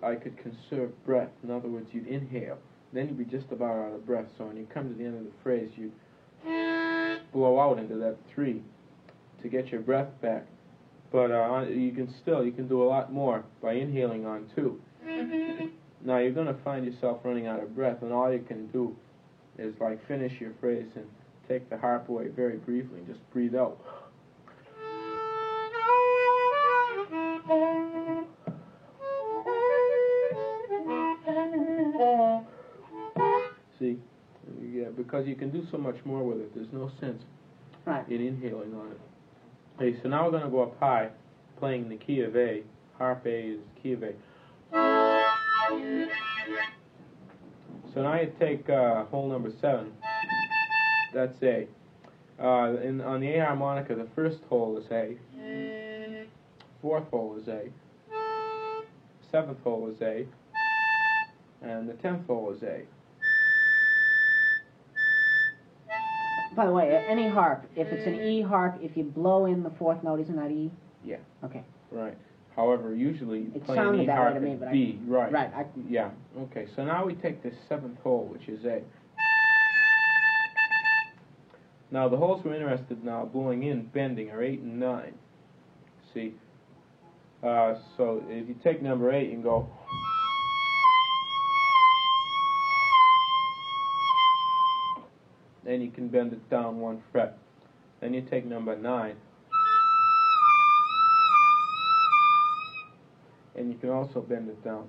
I could conserve breath. In other words, you'd inhale, then you'd be just about out of breath. So when you come to the end of the phrase, you'd blow out into that 3 to get your breath back. But you can do a lot more by inhaling on 2. Now you're going to find yourself running out of breath, and all you can do is like finish your phrase and take the harp away very briefly and just breathe out. See, yeah, because you can do so much more with it. There's no sense in inhaling on it. Okay, so now we're going to go up high, playing the key of A. Harp A is key of A. So now you take hole number 7. That's A. On the A harmonica, the first hole is A. 4th hole is A. 7th hole is A. And the 10th hole is A. By the way, any harp, if it's an E harp, if you blow in the 4th note, isn't that E? Yeah. Okay. Right. However, usually you play an E that harp way to me, at but B. Right. Right. Yeah. Okay. So now we take this 7th hole, which is A. Now the holes we're interested in now blowing in, bending, are 8 and 9. See? So if you take number 8 and go. Then you can bend it down 1 fret. Then you take number 9. And you can also bend it down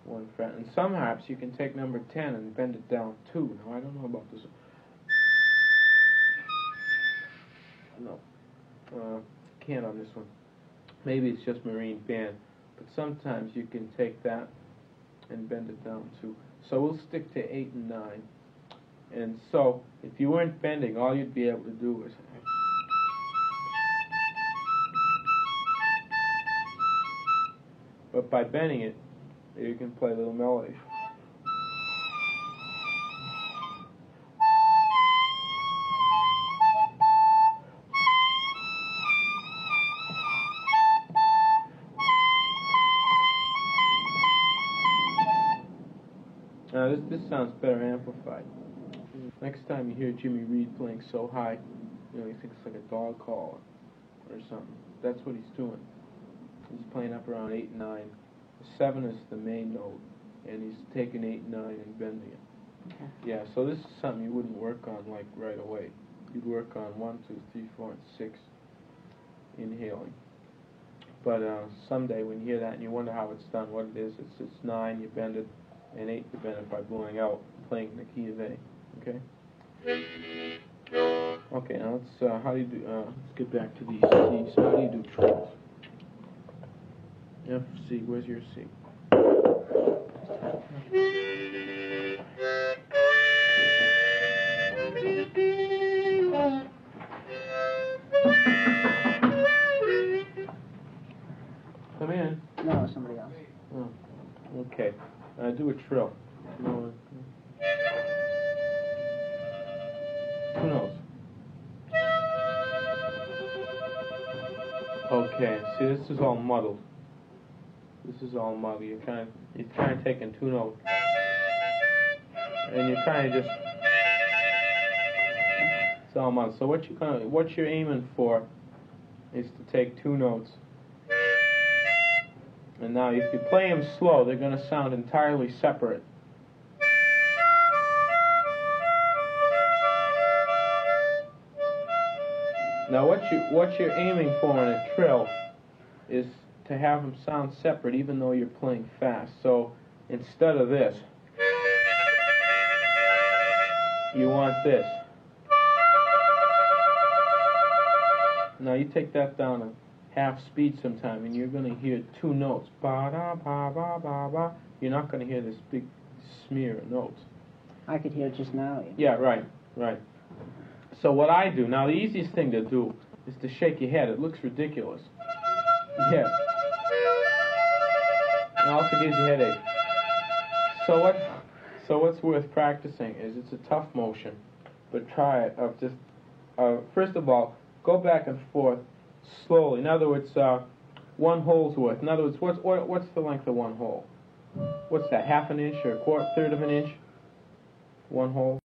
1 fret. And some harps you can take number 10 and bend it down 2. Now I don't know about this. No. Can't on this one. Maybe it's just marine band. But sometimes you can take that and bend it down 2. So we'll stick to 8 and 9. And so, if you weren't bending, all you'd be able to do was. But by bending it, you can play little melodies. Now this sounds better amplified. Next time you hear Jimmy Reed playing so high, you think it's like a dog call or something. That's what he's doing. He's playing up around 8 and 9. The 7 is the main note, and he's taking 8 and 9 and bending it. Okay. Yeah, so this is something you wouldn't work on like right away. You'd work on 1, 2, 3, 4, and 6 inhaling. But someday when you hear that and you wonder how it's done, what it is, it's 9, you bend it, and 8, you bend it by blowing out, playing the key of A. Okay. Okay. Now let's. How do you do? Let's get back to these C's. How do you do trills? F, C. Where's your C? Come in. No, somebody else. Oh. Okay. Do a trill. No. Who knows? Okay, see, this is all muddled. This is all muddled. You're kind of taking 2 notes, and you're kind of just. It's all muddled. So what you're aiming for is to take 2 notes, and now if you play them slow, they're going to sound entirely separate. Now what you're aiming for in a trill is to have them sound separate even though you're playing fast. So instead of this, you want this. Now you take that down to half speed sometime and you're going to hear 2 notes. Ba-da, ba-ba-ba-ba. You're not going to hear this big smear of notes. I could hear it just now. Yeah, right. So what I do, now the easiest thing to do is to shake your head. It looks ridiculous. Yeah. It also gives you a headache. So what's worth practicing is it's a tough motion, but try it. First of all, go back and forth slowly. In other words, 1 hole's worth. In other words, what's the length of 1 hole? what's that, half an inch or a third of an inch? One hole.